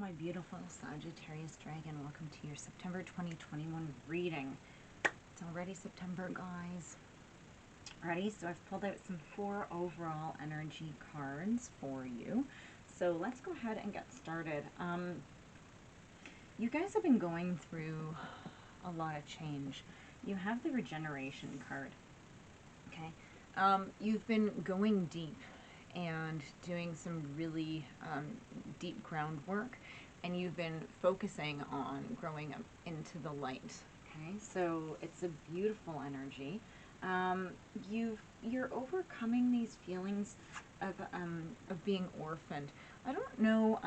my beautiful Sagittarius dragon. Welcome to your September 2021 reading. It's already September, guys. Ready? So I've pulled out some 4 overall energy cards for you. So let's go ahead and get started. You guys have been going through a lot of change. You have the regeneration card. Okay. You've been going deep and doing some really deep groundwork, and you've been focusing on growing up into the light. Okay, so it's a beautiful energy. You're overcoming these feelings of being orphaned. I don't know.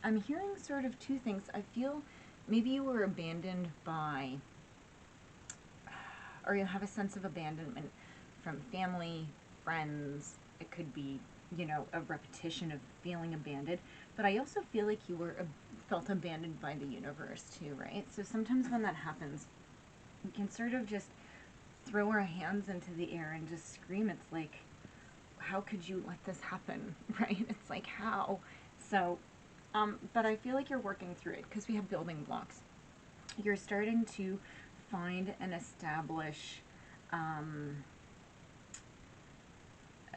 I'm hearing sort of 2 things. I feel maybe you were abandoned by, or you have a sense of abandonment from family, friends. It could be, you know, a repetition of feeling abandoned, but I also feel like you were felt abandoned by the universe too, right? So sometimes when that happens, we can sort of just throw our hands into the air and just scream. It's like, how could you let this happen, right? It's like, how? So, but I feel like you're working through it because we have building blocks. You're starting to find and establish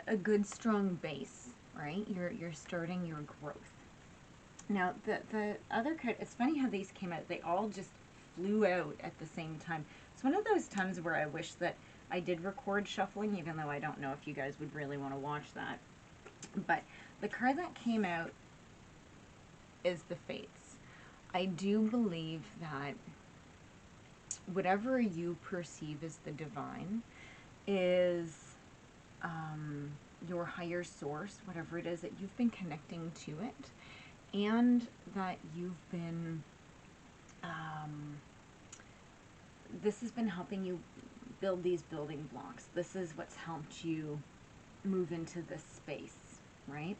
a good strong base, right? You're starting your growth. Now the other card, it's funny how these came out. They all just flew out at the same time. It's one of those times where I wish that I did record shuffling, even though I don't know if you guys would really want to watch that. But the card that came out is the Fates. I do believe that whatever you perceive as the divine is your higher source, whatever it is that you've been connecting to it, and that you've been, this has been helping you build these building blocks. This is what's helped you move into this space, right?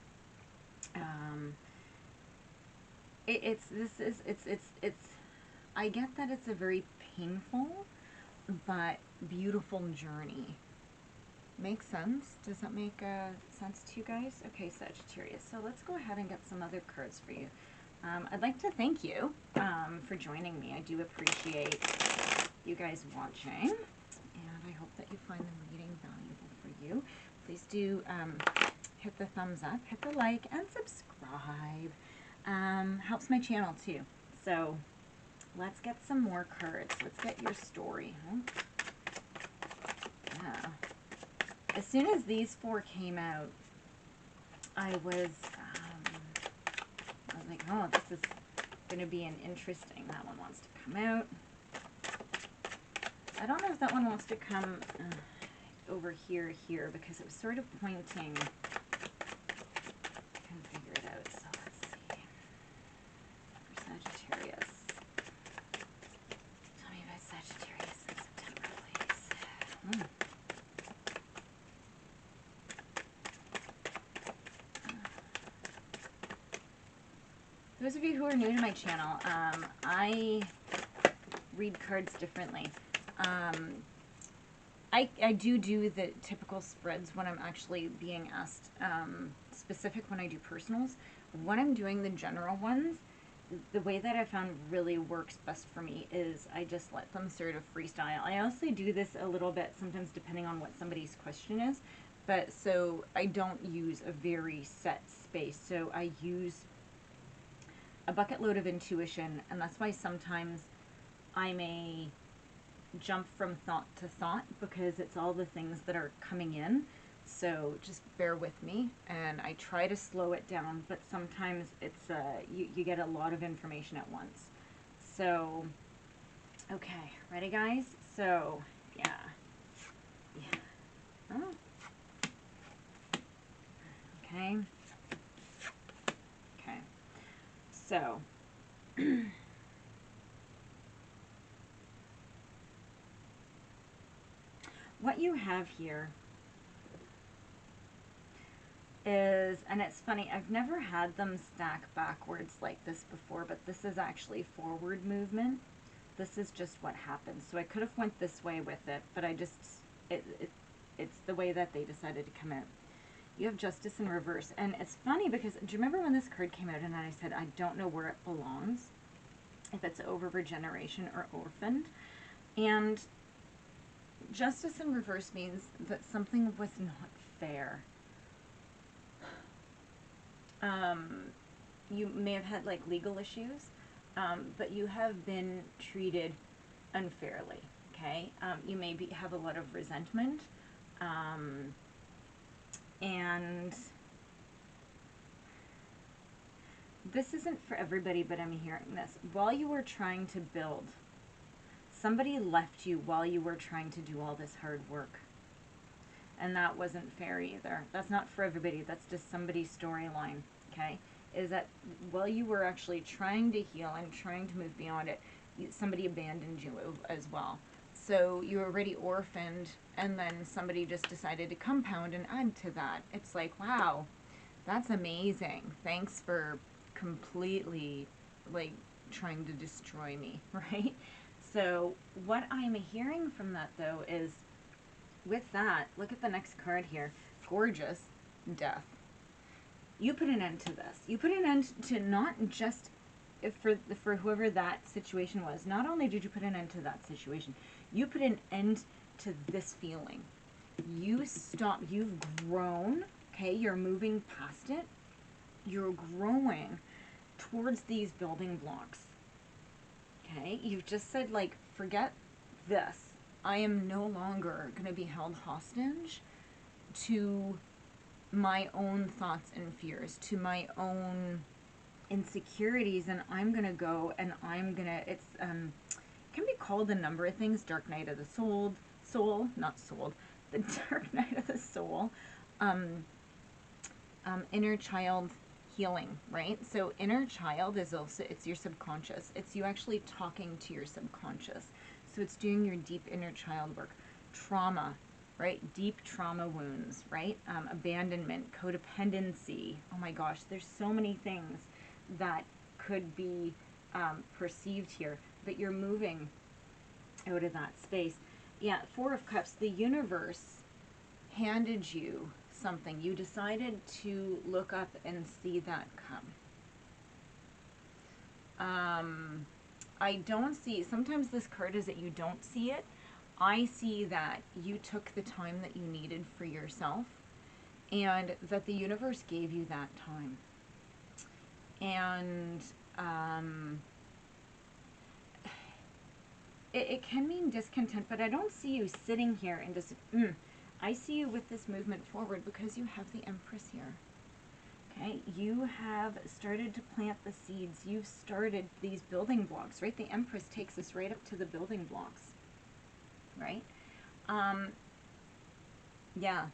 I get that it's a very painful but beautiful journey. Makes sense? Does that make sense to you guys? Okay, Sagittarius. So let's go ahead and get some other cards for you. I'd like to thank you for joining me. I do appreciate you guys watching, and I hope that you find the reading valuable for you. Please do hit the thumbs up, hit the like, and subscribe. Helps my channel too. So let's get some more cards. Let's get your story. Huh? Yeah. As soon as these 4 came out, I was like, oh, this is going to be an interesting. That one wants to come out. I don't know if that one wants to come over here, because it was sort of pointing. I can figure it out. So let's see. For Sagittarius. Tell me about Sagittarius in September, please. Those of you who are new to my channel, I read cards differently. I do the typical spreads when I'm actually being asked specific when I do personals. When I'm doing the general ones, the way that I found really works best for me is I just let them sort of freestyle. I also do this a little bit sometimes depending on what somebody's question is, but so I don't use a very set space. So I use a bucket load of intuition, and that's why sometimes I may jump from thought to thought because it's all the things that are coming in. So just bear with me, and I try to slow it down, but sometimes it's you get a lot of information at once. So okay, ready guys? So yeah. Oh. Okay. So, what you have here is, and it's funny, I've never had them stack backwards like this before, but this is actually forward movement. This is just what happens. So I could have went this way with it, but I just, it's the way that they decided to come out. You have Justice in reverse. And it's funny because, do you remember when this card came out and I said, I don't know where it belongs? If it's over regeneration or orphaned. And Justice in reverse means that something was not fair. You may have had like legal issues, but you have been treated unfairly, okay? You may have a lot of resentment, and this isn't for everybody, but I'm hearing this. While you were trying to build, somebody left you while you were trying to do all this hard work. And that wasn't fair either. That's not for everybody. That's just somebody's storyline, okay? Is that while you were actually trying to heal and trying to move beyond it, somebody abandoned you as well. So you were already orphaned, and then somebody just decided to compound and add to that. It's like, wow, that's amazing. Thanks for completely, like, trying to destroy me, right? So what I'm hearing from that, though, is with that, look at the next card here. Gorgeous. Death. You put an end to this. You put an end to not just for whoever that situation was. Not only did you put an end to that situation, you put an end to this feeling. You stop. You've grown. Okay, you're moving past it. You're growing towards these building blocks. Okay, you've just said, like, forget this. I am no longer going to be held hostage to my own thoughts and fears, to my own insecurities, and I'm going to go and I'm going to, it's, can be called a number of things. Dark night of the soul, the dark night of the soul, inner child healing, right? So inner child is also, it's your subconscious. It's you actually talking to your subconscious. So it's doing your deep inner child work. Trauma, right? Deep trauma wounds, right? Abandonment, codependency. Oh my gosh, there's so many things that could be perceived here, but you're moving out of that space. Yeah, Four of Cups, the universe handed you something. You decided to look up and see that come. I don't see, sometimes this card is that you don't see it. I see that you took the time that you needed for yourself, and that the universe gave you that time. And it can mean discontent, but I don't see you sitting here and just, I see you with this movement forward because you have the Empress here. Okay, you have started to plant the seeds. You've started these building blocks, right? The Empress takes us right up to the building blocks, right? Yeah.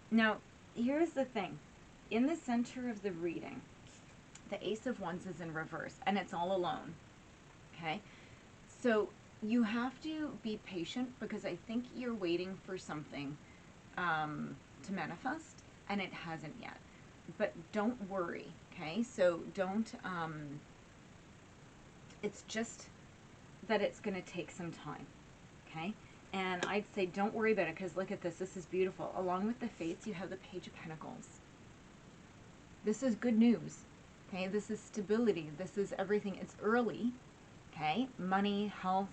Now, here's the thing. In the center of the reading, the Ace of Wands is in reverse, and it's all alone, okay? So you have to be patient because I think you're waiting for something to manifest, and it hasn't yet. But don't worry, okay? So don't, it's just that it's going to take some time, okay? And I'd say don't worry about it because look at this. This is beautiful. Along with the Fates, you have the Page of Pentacles. This is good news, okay? This is stability. This is everything. It's early, okay? Money, health,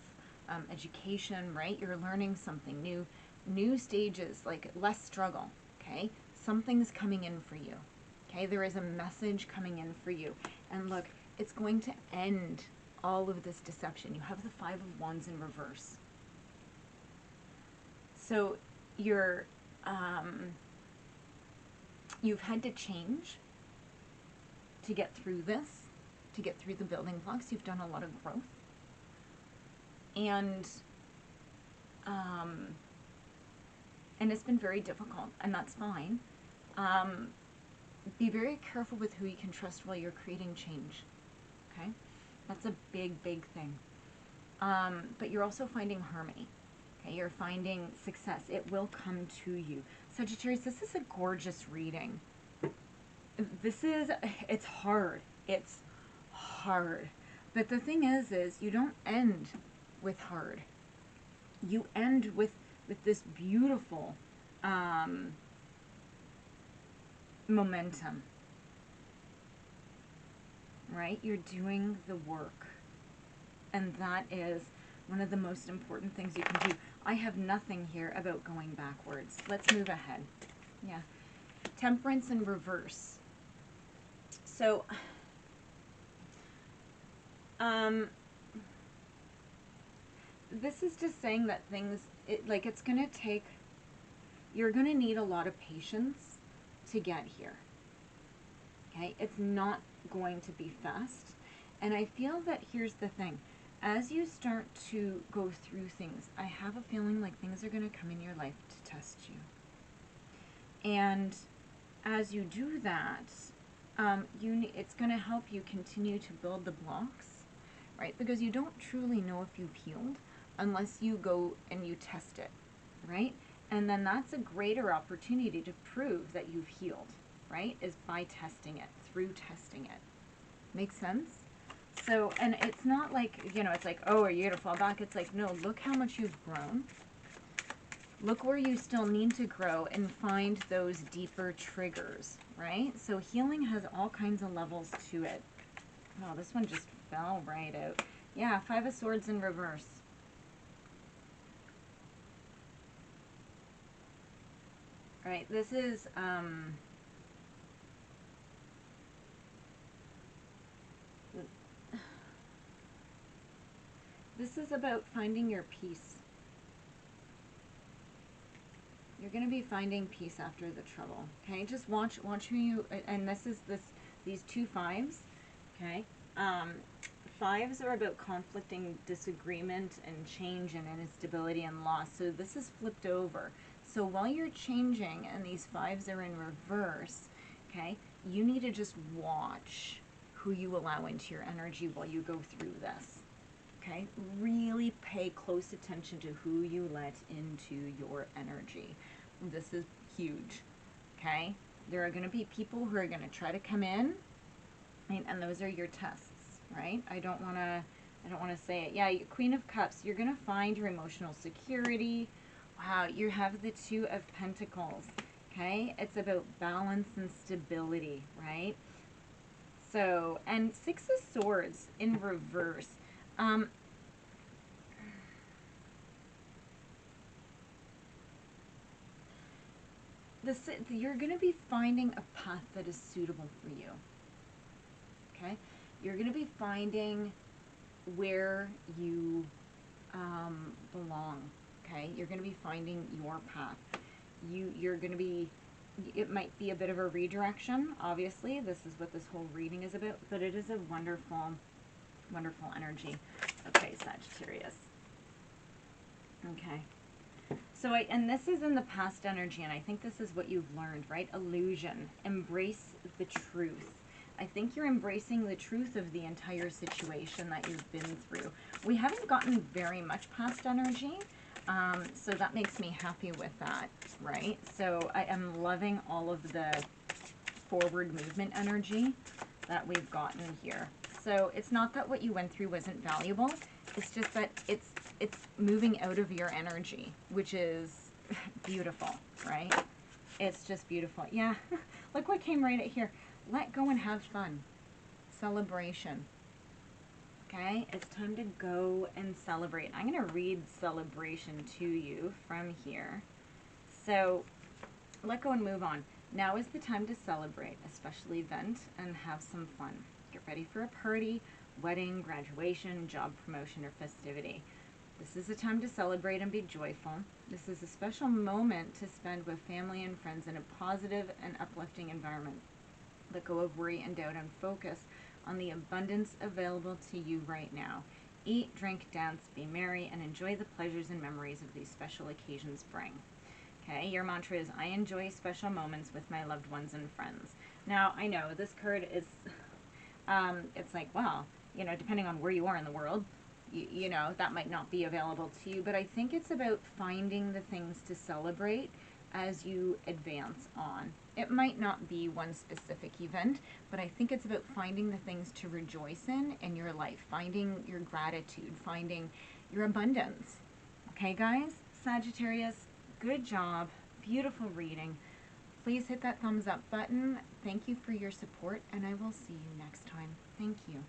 education, right? You're learning something new. New stages, like less struggle, okay? Something's coming in for you, okay? There is a message coming in for you. And look, it's going to end all of this deception. You have the Five of Wands in reverse. So you're, you've had to change to get through this, to get through the building blocks. You've done a lot of growth. And it's been very difficult, and that's fine. Be very careful with who you can trust while you're creating change, okay? That's a big, big thing. But you're also finding harmony, okay? You're finding success. It will come to you. Sagittarius, this is a gorgeous reading. This is, it's hard. It's hard. But the thing is you don't end with hard. You end with this beautiful momentum, right? You're doing the work. And that is one of the most important things you can do. I have nothing here about going backwards. Let's move ahead. Yeah. Temperance in reverse. So, this is just saying that things, it's going to take, you're going to need a lot of patience to get here. Okay? It's not going to be fast. And I feel that here's the thing. As you start to go through things, I have a feeling like things are going to come in your life to test you. And as you do that, it's going to help you continue to build the blocks, right? Because you don't truly know if you've healed unless you go and you test it, right? And then that's a greater opportunity to prove that you've healed, right? Is by testing it, through testing it. Make sense? So, and it's not like, it's like, oh, are you going to fall back? It's like, no, look how much you've grown. Look where you still need to grow and find those deeper triggers, right? So healing has all kinds of levels to it. Oh, this one just fell right out. Yeah, 5 of Swords in reverse. All right, this is, this is about finding your peace. You're going to be finding peace after the trouble. Okay, just watch who you, and these 2 5s. Okay, 5s are about conflicting disagreement and change and instability and loss. So this is flipped over. So while you're changing and these 5s are in reverse, okay, you need to just watch who you allow into your energy while you go through this. Okay, really pay close attention to who you let into your energy. This is huge. Okay, there are going to be people who are going to try to come in, and those are your tests, right? I don't want to say it. Yeah, Queen of Cups. You're going to find your emotional security. Wow, you have the 2 of Pentacles. Okay, it's about balance and stability, right? So, and 6 of Swords in reverse. You're going to be finding a path that is suitable for you. Okay? You're going to be finding where you belong. Okay? You're going to be finding your path. You're going to be, it might be a bit of a redirection, obviously. This is what this whole reading is about, but it is a wonderful, wonderful energy. Okay, Sagittarius. Okay. So, and this is in the past energy, and I think this is what you've learned, right? Illusion. Embrace the truth. I think you're embracing the truth of the entire situation that you've been through. We haven't gotten very much past energy, so that makes me happy with that, right? So I am loving all of the forward movement energy that we've gotten here. So it's not that what you went through wasn't valuable. It's just that it's moving out of your energy, which is beautiful, right? It's just beautiful. Yeah, look what came right at here. Let go and have fun. Celebration. Okay, it's time to go and celebrate. I'm going to read celebration to you from here. So, let go and move on. Now is the time to celebrate, especially vent and have some fun. Get ready for a party, wedding, graduation, job promotion, or festivity. This is a time to celebrate and be joyful. This is a special moment to spend with family and friends in a positive and uplifting environment. Let go of worry and doubt and focus on the abundance available to you right now. Eat, drink, dance, be merry, and enjoy the pleasures and memories of these special occasions bring. Okay, your mantra is, I enjoy special moments with my loved ones and friends. Now, I know this card is, it's like, well, you know, depending on where you are in the world, you know, that might not be available to you, but I think it's about finding the things to celebrate as you advance on. It might not be one specific event, but I think it's about finding the things to rejoice in your life, finding your gratitude, finding your abundance. Okay, guys? Sagittarius, good job. beautiful reading. Please hit that thumbs up button. Thank you for your support, and I will see you next time. Thank you.